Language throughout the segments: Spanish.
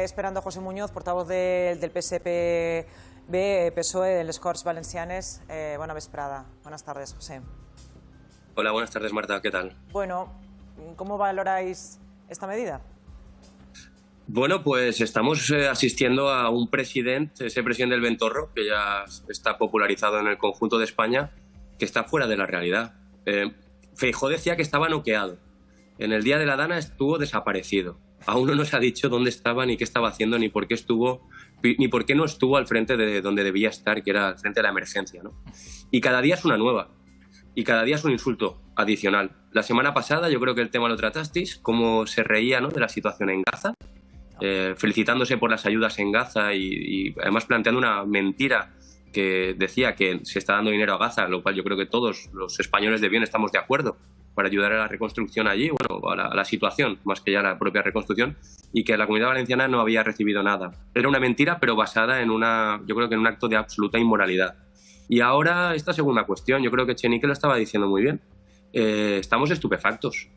esperando a José Muñoz, portavoz del PSPB, PSOE, de les Corts Valencianes. Bona vesprada. Buenas tardes, José. Hola, buenas tardes, Marta. ¿Qué tal? Bueno, ¿cómo valoráis esta medida? Bueno, pues estamos asistiendo a un presidente, ese presidente del Ventorro, que ya está popularizado en el conjunto de España, que está fuera de la realidad. Feijóo decía que estaba noqueado. En el día de la Dana estuvo desaparecido. Aún no nos ha dicho dónde estaba, ni qué estaba haciendo, ni por qué no estuvo al frente de donde debía estar, que era al frente de la emergencia, ¿no? Y cada día es una nueva. Y cada día es un insulto adicional. La semana pasada yo creo que el tema lo tratasteis, cómo se reía, ¿no?, de la situación en Gaza, felicitándose por las ayudas en Gaza y además planteando una mentira que decía que se está dando dinero a Gaza, lo cual yo creo que todos los españoles de bien estamos de acuerdo, para ayudar a la reconstrucción allí, bueno, a la situación, más que ya la propia reconstrucción, y que la Comunidad Valenciana no había recibido nada. Era una mentira, pero basada en yo creo que en un acto de absoluta inmoralidad. Y ahora esta segunda cuestión, yo creo que Echenique lo estaba diciendo muy bien. Estamos estupefactos.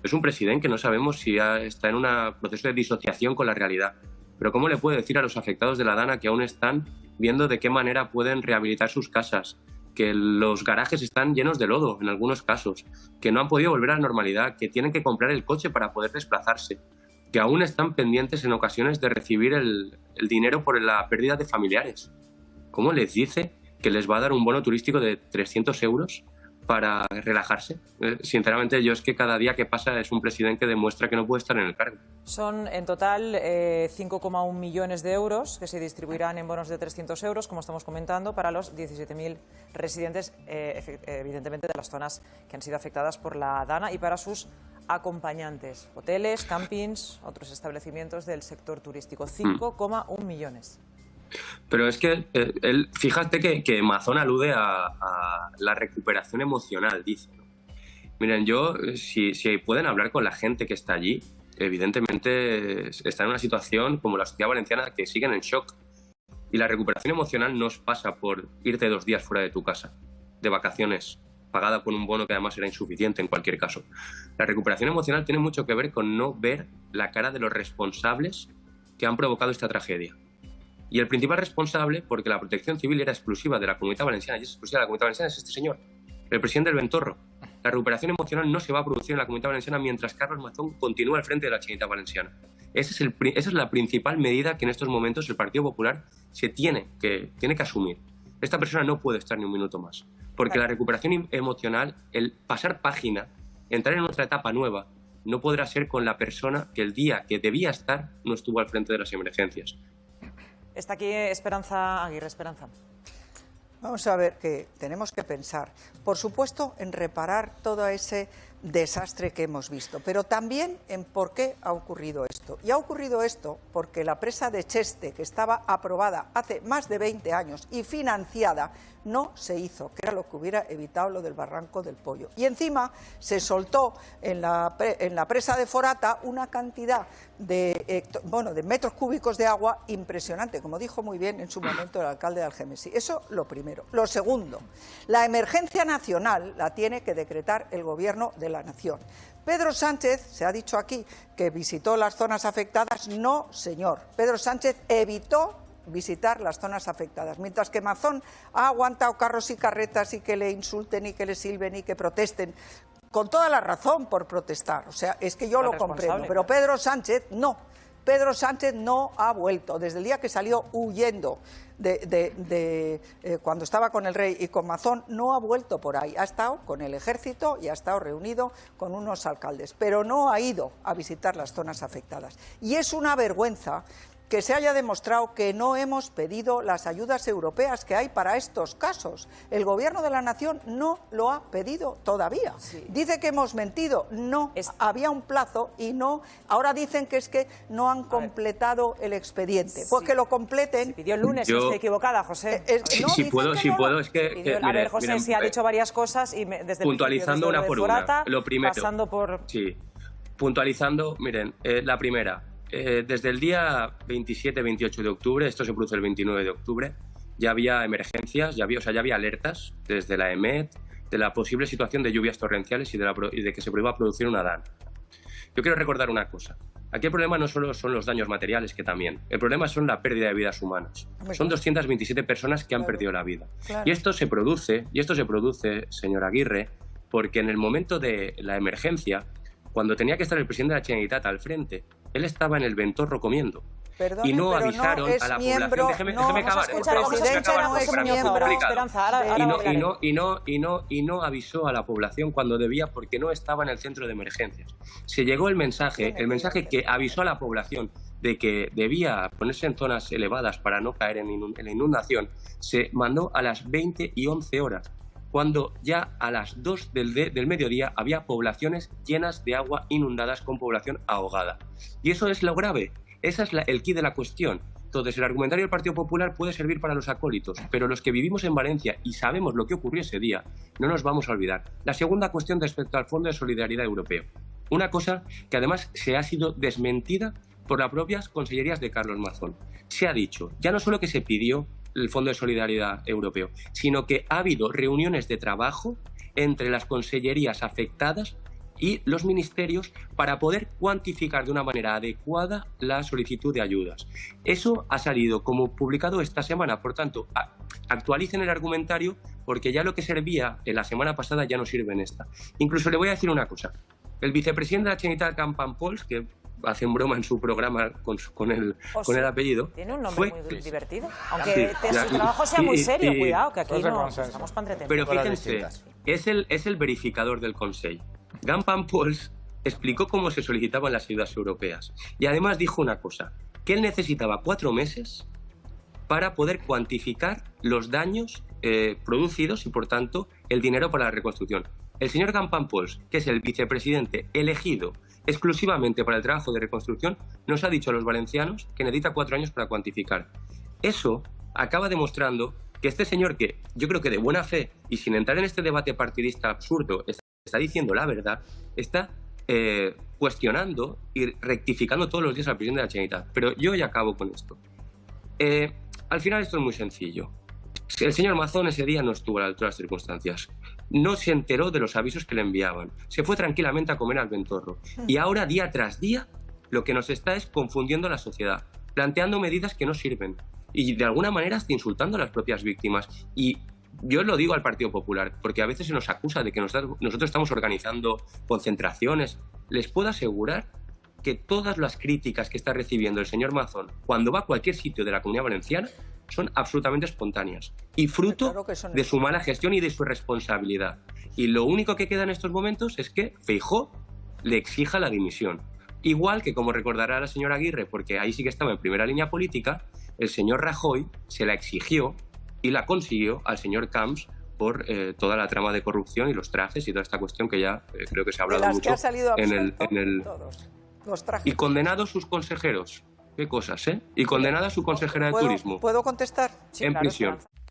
Es un presidente que no sabemos si está en un proceso de disociación con la realidad. Pero ¿cómo le puede decir a los afectados de la Dana que aún están viendo de qué manera pueden rehabilitar sus casas, que los garajes están llenos de lodo en algunos casos, que no han podido volver a la normalidad, que tienen que comprar el coche para poder desplazarse, que aún están pendientes en ocasiones de recibir el dinero por la pérdida de familiares? ¿Cómo les dice que les va a dar un bono turístico de 300 euros para relajarse? Sinceramente, yo es que cada día que pasa es un presidente que demuestra que no puede estar en el cargo. Son en total 5,1 millones de euros que se distribuirán en bonos de 300 euros, como estamos comentando, para los 17.000 residentes, evidentemente, de las zonas que han sido afectadas por la Dana y para sus acompañantes, hoteles, campings, otros establecimientos del sector turístico. 5,1 millones. Pero es que fíjate que Mazón alude a la recuperación emocional, dice, ¿no? Miren, si pueden hablar con la gente que está allí, evidentemente está en una situación como la sociedad valenciana, que siguen en shock. Y la recuperación emocional no pasa por irte 2 días fuera de tu casa, de vacaciones, pagada con un bono que además era insuficiente en cualquier caso. La recuperación emocional tiene mucho que ver con no ver la cara de los responsables que han provocado esta tragedia. Y el principal responsable, porque la protección civil era exclusiva de la Comunidad Valenciana, y es exclusiva de la Comunidad Valenciana, es este señor, el presidente del Ventorro. La recuperación emocional no se va a producir en la Comunidad Valenciana mientras Carlos Mazón continúa al frente de la Generalitat Valenciana. Esa es la principal medida que en estos momentos el Partido Popular tiene que asumir. Esta persona no puede estar ni un minuto más, porque la recuperación emocional, el pasar página, entrar en otra etapa nueva, no podrá ser con la persona que el día que debía estar no estuvo al frente de las emergencias. Está aquí Esperanza Aguirre. Esperanza. Vamos a ver, que tenemos que pensar, por supuesto, en reparar todo ese desastre que hemos visto, pero también en por qué ha ocurrido esto. Y ha ocurrido esto porque la presa de Cheste, que estaba aprobada hace más de 20 años y financiada, no se hizo, que era lo que hubiera evitado lo del Barranco del Pollo. Y encima se soltó en la presa de Forata una cantidad de metros cúbicos de agua impresionante, como dijo muy bien en su momento el alcalde de Algemesí. Eso lo primero. Lo segundo, la emergencia nacional la tiene que decretar el Gobierno de la Nación. Pedro Sánchez, se ha dicho aquí, que visitó las zonas afectadas. No, señor. Pedro Sánchez evitó visitar las zonas afectadas, mientras que Mazón ha aguantado carros y carretas y que le insulten y que le silben y que protesten, con toda la razón por protestar, o sea, es que yo lo comprendo, pero Pedro Sánchez no. Pedro Sánchez no ha vuelto desde el día que salió huyendo cuando estaba con el rey y con Mazón, no ha vuelto por ahí. Ha estado con el ejército y ha estado reunido con unos alcaldes, pero no ha ido a visitar las zonas afectadas. Y es una vergüenza que se haya demostrado que no hemos pedido las ayudas europeas que hay para estos casos. El Gobierno de la Nación no lo ha pedido todavía. Sí. Dice que hemos mentido. No, había un plazo y no. Ahora dicen que es que no han completado el expediente. Sí. Pues que lo completen. Se pidió el lunes, estoy equivocada, José. Si puedo, es que... A ver, José, sí ha dicho varias cosas y desde puntualizando una por Forata, una. Lo primero. Pasando por... Sí. Puntualizando, miren, la primera. Desde el día 27-28 de octubre, esto se produce el 29 de octubre, ya había emergencias, ya había alertas desde la EMET de la posible situación de lluvias torrenciales y de que se iba a producir una DAN. Yo quiero recordar una cosa. Aquí el problema no solo son los daños materiales, que también. El problema son la pérdida de vidas humanas. Son 227 personas que han perdido la vida. Y esto se produce, señor Aguirre, porque en el momento de la emergencia, cuando tenía que estar el presidente de la Generalitat al frente, él estaba en el Ventorro comiendo. Perdone, y no pero avisaron no es a la miembro, población. Déjeme acabar. El presidente no es miembro. Y no avisó a la población cuando debía, porque no estaba en el centro de emergencias. Se llegó el mensaje que avisó a la población de que debía ponerse en zonas elevadas para no caer en la inundación, se mandó a las 20 y 11 horas, cuando ya a las 2 del mediodía había poblaciones llenas de agua, inundadas, con población ahogada. Y eso es lo grave. Ese es el quid de la cuestión. Entonces, el argumentario del Partido Popular puede servir para los acólitos, pero los que vivimos en Valencia y sabemos lo que ocurrió ese día, no nos vamos a olvidar. La segunda cuestión respecto al Fondo de Solidaridad Europeo. Una cosa que además se ha sido desmentida por las propias consellerías de Carlos Mazón. Se ha dicho, ya no solo que se pidió el Fondo de Solidaridad Europeo, sino que ha habido reuniones de trabajo entre las consellerías afectadas y los ministerios para poder cuantificar de una manera adecuada la solicitud de ayudas. Eso ha salido como publicado esta semana, por tanto, actualicen el argumentario, porque ya lo que servía en la semana pasada ya no sirve en esta. Incluso le voy a decir una cosa. El vicepresidente de la Generalitat, Campanpols, que hacen broma en su programa con el apellido. Tiene un nombre muy divertido. Aunque su trabajo sea muy serio, cuidado, que aquí no estamos para entretener. Pero fíjense, es el verificador del Consell. Campanpols explicó cómo se solicitaban las ayudas europeas y además dijo una cosa, que él necesitaba 4 meses para poder cuantificar los daños producidos y, por tanto, el dinero para la reconstrucción. El señor Campanpols, que es el vicepresidente elegido exclusivamente para el trabajo de reconstrucción, nos ha dicho a los valencianos que necesita 4 años para cuantificar. Eso acaba demostrando que este señor, que yo creo que de buena fe y sin entrar en este debate partidista absurdo, está diciendo la verdad, está cuestionando y rectificando todos los días al presidente de la Generalitat. Pero yo ya acabo con esto. Al final esto es muy sencillo. El señor Mazón ese día no estuvo a la altura de las circunstancias. No se enteró de los avisos que le enviaban. Se fue tranquilamente a comer al Ventorro. Y ahora, día tras día, lo que nos está es confundiendo a la sociedad, planteando medidas que no sirven. Y de alguna manera hasta insultando a las propias víctimas. Y yo lo digo al Partido Popular, porque a veces se nos acusa de que nosotros estamos organizando concentraciones. Les puedo asegurar que todas las críticas que está recibiendo el señor Mazón cuando va a cualquier sitio de la Comunidad Valenciana son absolutamente espontáneas y fruto de su mala gestión y de su responsabilidad. Y lo único que queda en estos momentos es que Feijóo le exija la dimisión. Igual que, como recordará la señora Aguirre, porque ahí sí que estaba en primera línea política, el señor Rajoy se la exigió y la consiguió al señor Camps por toda la trama de corrupción y los trajes y toda esta cuestión que ya creo que se ha hablado mucho y condenados sus consejeros. Qué cosas, ¿eh? Y condenada su consejera de turismo. ¿Puedo contestar? Sí, en claro, prisión. Esperanza.